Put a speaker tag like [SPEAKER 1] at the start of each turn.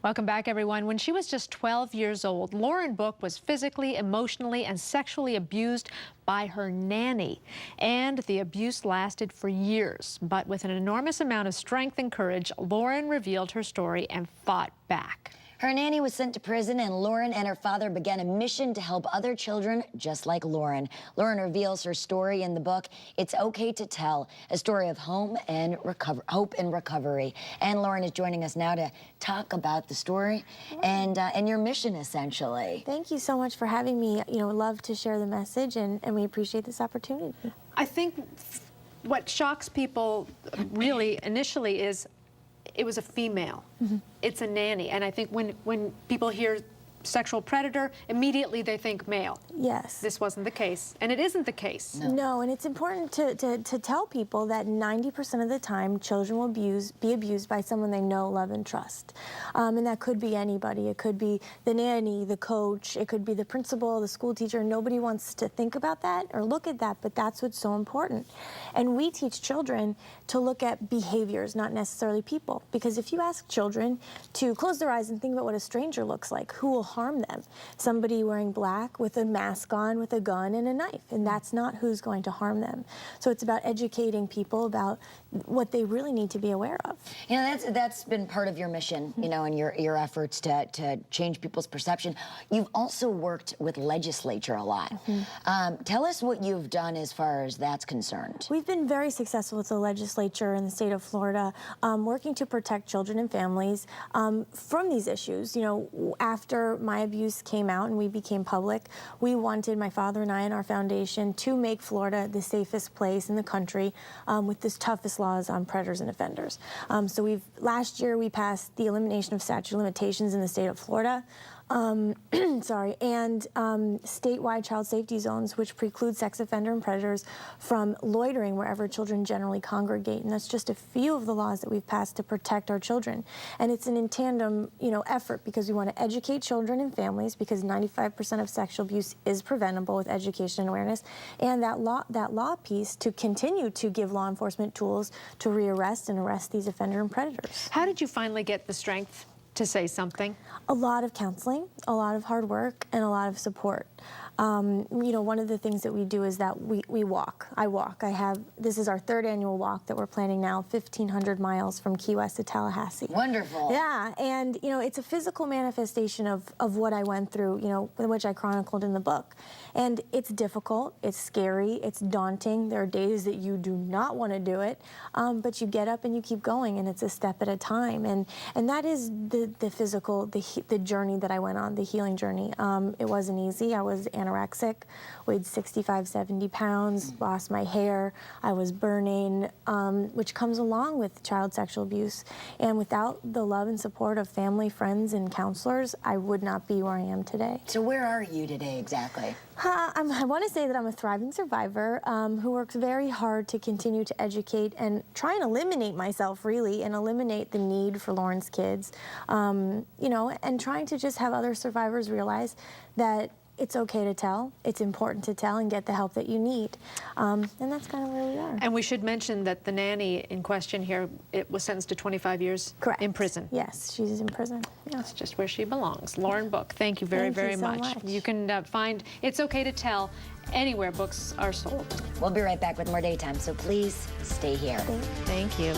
[SPEAKER 1] Welcome back, everyone. When she was just 12 years old, Lauren Book was physically, emotionally, and sexually abused by her nanny. And the abuse lasted for years. But with an enormous amount of strength and courage, Lauren revealed her story and fought back.
[SPEAKER 2] Her nanny was sent to prison, and Lauren and her father began a mission to help other children just like Lauren. Lauren reveals her story in the book, It's Okay to Tell, a story of hope and recovery. And Lauren is joining us now to talk about the story and your mission, essentially.
[SPEAKER 3] Thank you so much for having me. Love to share the message, and we appreciate this opportunity.
[SPEAKER 1] I think what shocks people really initially is it was a female. It's a nanny. And I think when people hear sexual predator, immediately they think male.
[SPEAKER 3] Yes.
[SPEAKER 1] This wasn't the case. And it isn't the case.
[SPEAKER 3] No, and it's important to tell people that 90% of the time children will be abused by someone they know, love, and trust. And that could be anybody. It could be the nanny, the coach, it could be the principal, the school teacher. Nobody wants to think about that or look at that, but that's what's so important. And we teach children to look at behaviors, not necessarily people. Because if you ask children to close their eyes and think about what a stranger looks like, who will harm them? Somebody wearing black with a mask on, with a gun and a knife, and that's not who's going to harm them. So it's about educating people about what they really need to be aware of.
[SPEAKER 2] You know, that's been part of your mission, you know, and your efforts to change people's perception. You've also worked with legislature a lot. Tell us what you've done as far as that's concerned.
[SPEAKER 3] We've been very successful with the legislature in the state of Florida, working to protect children and families from these issues. You know, after my abuse came out and we became public, we wanted, my father and I and our foundation, to make Florida the safest place in the country with the toughest laws on predators and offenders. So last year we passed the elimination of statute of limitations in the state of Florida. And statewide child safety zones, which preclude sex offender and predators from loitering wherever children generally congregate. And that's just a few of the laws that we've passed to protect our children. And it's an in tandem, effort, because we want to educate children and families, because 95% of sexual abuse is preventable with education and awareness. And that law piece to continue to give law enforcement tools to rearrest and arrest these offender and predators.
[SPEAKER 1] How did you finally get the strength to say something?
[SPEAKER 3] A lot of counseling, a lot of hard work, and a lot of support. One of the things that we do is that we walk. I walk. This is our third annual walk that we're planning now, 1,500 miles from Key West to Tallahassee.
[SPEAKER 2] Wonderful.
[SPEAKER 3] Yeah, and it's a physical manifestation of what I went through, which I chronicled in the book. And it's difficult, it's scary, it's daunting. There are days that you do not want to do it, but you get up and you keep going, and it's a step at a time. And that is the physical, the journey that I went on, the healing journey. It wasn't easy. I was anorexic, weighed 65, 70 pounds, lost my hair, I was burning, which comes along with child sexual abuse. And without the love and support of family, friends, and counselors, I would not be where I am today.
[SPEAKER 2] So where are you today exactly?
[SPEAKER 3] I want to say that I'm a thriving survivor who works very hard to continue to educate and try and eliminate myself, really, and eliminate the need for Lauren's kids, and trying to just have other survivors realize that it's okay to tell, it's important to tell and get the help that you need. And that's kind of where we are.
[SPEAKER 1] And we should mention that the nanny in question here, it was sentenced to 25 years
[SPEAKER 3] Correct.
[SPEAKER 1] in prison.
[SPEAKER 3] Yes, she's in prison. Yeah.
[SPEAKER 1] That's just where she belongs. Lauren Book, thank you very, very much. You can find It's Okay to Tell anywhere books are sold.
[SPEAKER 2] We'll be right back with more Daytime, so please stay here.
[SPEAKER 1] Thank you.